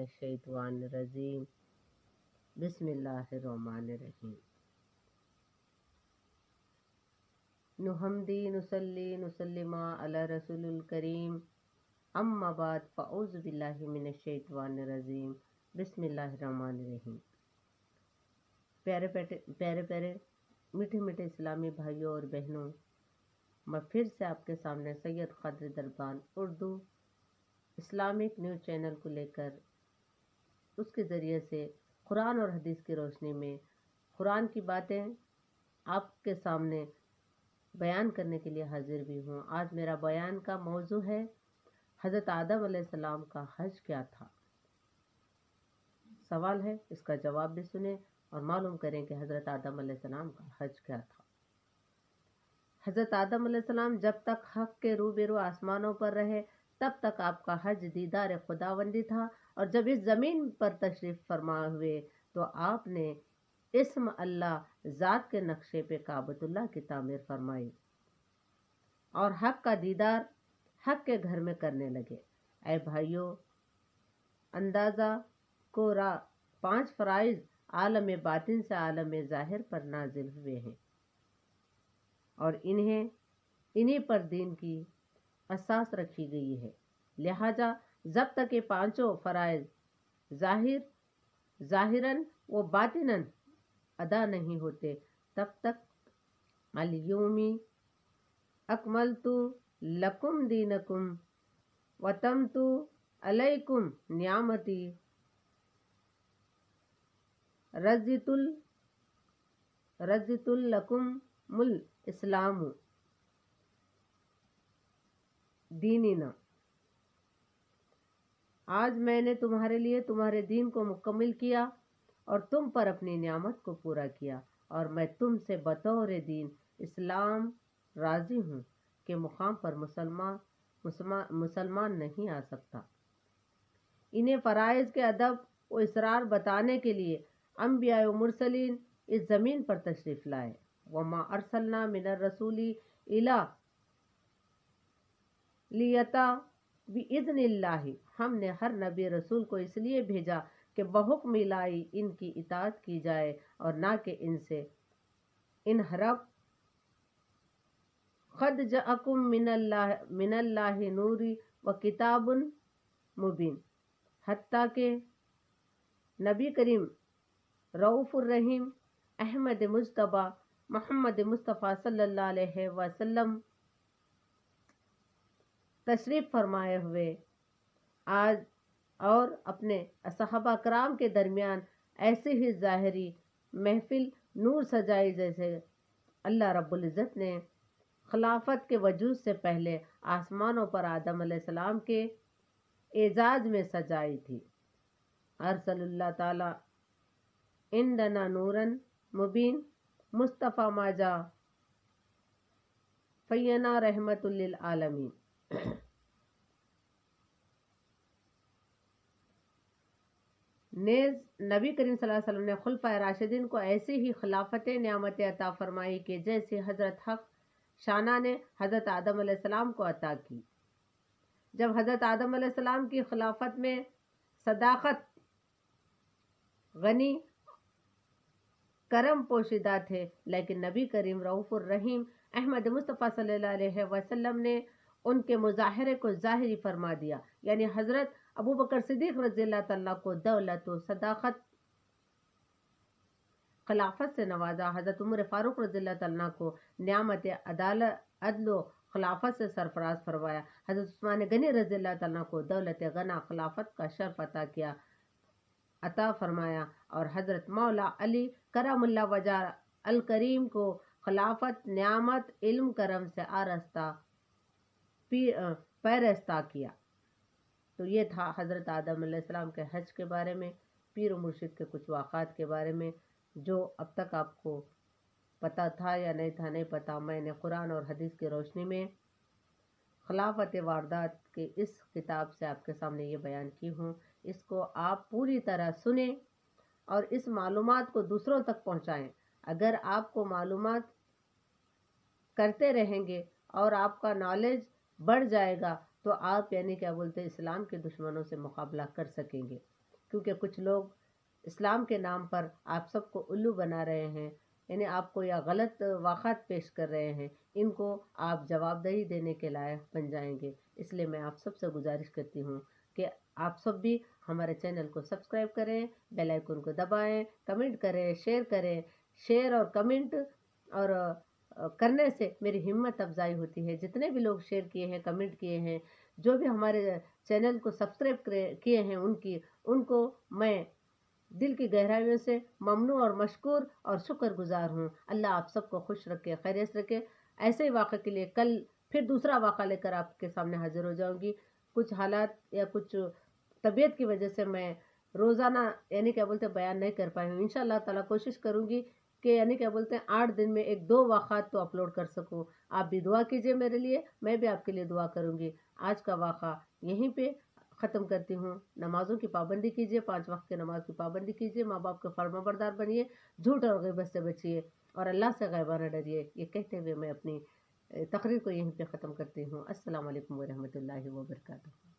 الشیطان الرجیم بسم اللہ الرحمن الرحیم نحمدی نصلی نسلم علی رسول الکریم اما بعد فاعوذ باللہ من الشیطان الرجیم بسم اللہ الرحمن الرحیم۔ پیارے میٹھے میٹھے اسلامی بھائیوں اور بہنوں، میں پھر سے آپ کے سامنے سید قادری دربان اردو اسلامک نیوز چینل کو لے کر اس کے ذریعے سے قرآن اور حدیث کی روشنی میں قرآن کی باتیں آپ کے سامنے بیان کرنے کے لیے حاضر بھی ہوں۔ آج میرا بیان کا موضوع ہے حضرت آدم علیہ السلام کا حج کیا تھا۔ سوال ہے، اس کا جواب بھی سنیں اور معلوم کریں کہ حضرت آدم علیہ السلام کا حج کیا تھا۔ حضرت آدم علیہ السلام جب تک حق کے روبرو آسمانوں پر رہے تب تک آپ کا حج دیدار خداوندی تھا، اور جب اس زمین پر تشریف فرما ہوئے تو آپ نے اسم اللہ ذات کے نقشے پہ کعبۃ اللہ کی تعمیر فرمائی اور حق کا دیدار حق کے گھر میں کرنے لگے۔ اے بھائیوں، اندازہ کو 5 فرائض عالم باطن سے عالم ظاہر پر نازل ہوئے ہیں اور انہی پر دین کی اساس رکھی گئی ہے۔ لہٰذا جب تک یہ 5 فرائض ظاہراً و باطناً ادا نہیں ہوتے تب تک الیوم اکملت لکم دینکم واتممت علیکم نعمتی رضیت لکم الاسلام دیننا۔ آج میں نے تمہارے لیے تمہارے دین کو مکمل کیا اور تم پر اپنی نعمت کو پورا کیا، اور میں تم سے بطور دین اسلام راضی ہوں کہ مقام پر مسلمان نہیں آ سکتا۔ انہیں فرائض کے ادب و اسرار بتانے کے لیے انبیاء و مرسلین اس زمین پر تشریف لائے۔ وما ارسلنا من الرسول الا لیطاع باذن اللہ، ہم نے ہر نبی رسول کو اس لیے بھیجا کہ بحکم الہی ان کی اطاعت کی جائے اور نہ کہ ان سے انحراف۔ قد جاءکم من اللہ نور و کتاب مبین، حتیٰ کہ نبی کریم رؤوف الرحیم احمد مجتبیٰ محمد مصطفیٰ صلی اللہ علیہ وسلم تشریف فرمائے ہوئے آج اور اپنے صحابہ کرام کے درمیان ایسی ہی ظاہری محفل نور سجائی جیسے اللہ رب العزت نے خلافت کے وجود سے پہلے آسمانوں پر آدم علیہ السلام کے اعزاز میں سجائی تھی۔ ارسل اللہ تعالی عندنا نوراً مبین مصطفیٰ ما جاء فینا رحمت للعالمین۔ نیز نبی کریم صلی اللہ علیہ وسلم نے خلفائے راشدین کو ایسی ہی خلافت نعمت عطا فرمائی کہ جیسے حضرت حق شانہ نے حضرت آدم علیہ السلام کو عطا کی۔ جب حضرت آدم علیہ السلام کی خلافت میں صداقت، غنی کرم پوشیدہ تھے، لیکن نبی کریم رؤوف الرحیم احمد مصطفیٰ صلی اللہ علیہ وسلم نے ان کے مظاہرے کو ظاہری فرما دیا، یعنی حضرت ابو بکر صدیق رضی اللہ تعالیٰ کو دولت و صداقت خلافت سے نوازا، حضرت عمر فاروق رضی اللہ تعالیٰ کو نعمت عدل و خلافت سے سرفراز فرمایا، حضرت عثمان غنی رضی اللہ تعالیٰ کو دولت غنا خلافت کا شرف عطا فرمایا، اور حضرت مولا علی کرم اللہ وجہ الکریم کو خلافت نعمت علم کرم سے آراستہ پیراستہ کیا۔ تو یہ تھا حضرت آدم علیہ السلام کے حج کے بارے میں، پیر و مرشد کے کچھ واقعات کے بارے میں جو اب تک آپ کو پتہ تھا یا نہیں تھا نہیں پتہ۔ میں نے قرآن اور حدیث کی روشنی میں خلافت واردات کے اس کتاب سے آپ کے سامنے یہ بیان کی ہوں۔ اس کو آپ پوری طرح سنیں اور اس معلومات کو دوسروں تک پہنچائیں۔ اگر آپ کو معلومات کرتے رہیں گے اور آپ کا نالج بڑھ جائے گا تو آپ یعنی کیا بولتے اسلام کے دشمنوں سے مقابلہ کر سکیں گے۔ کیونکہ کچھ لوگ اسلام کے نام پر آپ سب کو الو بنا رہے ہیں، یعنی آپ کو یا غلط واقعات پیش کر رہے ہیں، ان کو آپ جواب دہی دینے کے لائق بن جائیں گے۔ اس لیے میں آپ سب سے گزارش کرتی ہوں کہ آپ سب بھی ہمارے چینل کو سبسکرائب کریں، بیل آئیکن کو دبائیں، کمنٹ کریں، شیئر کریں۔ شیئر اور کمنٹ اور کرنے سے میری ہمت افزائی ہوتی ہے۔ جتنے بھی لوگ شیئر کیے ہیں، کمنٹ کیے ہیں، جو بھی ہمارے چینل کو سبسکرائب کیے ہیں، ان کو میں دل کی گہرائیوں سے ممنون اور مشکور اور شکر گزار ہوں۔ اللہ آپ سب کو خوش رکھے، خیریت رکھے۔ ایسے ہی واقعے کے لیے کل پھر دوسرا واقعہ لے کر آپ کے سامنے حاضر ہو جاؤں گی۔ کچھ حالات یا کچھ طبیعت کی وجہ سے میں روزانہ یعنی کیا بولتے بیان نہیں کر پائی ہوں۔ انشاءاللہ تعالیٰ کوشش کروں گی کہ یعنی کیا بولتے ہیں 8 دن میں 1-2 واقعات تو اپلوڈ کر سکوں۔ آپ بھی دعا کیجئے میرے لیے، میں بھی آپ کے لیے دعا کروں گی۔ آج کا واقعہ یہیں پہ ختم کرتی ہوں۔ نمازوں کی پابندی کیجئے، 5 وقت کی نماز کی پابندی کیجئے، ماں باپ کے فرما بردار بنیے، جھوٹ اور غیبت سے بچیے اور اللہ سے غیبانہ ڈریے۔ یہ کہتے ہوئے میں اپنی تقریر کو یہیں پہ ختم کرتی ہوں۔ السلام علیکم ورحمۃ اللہ وبرکاتہ۔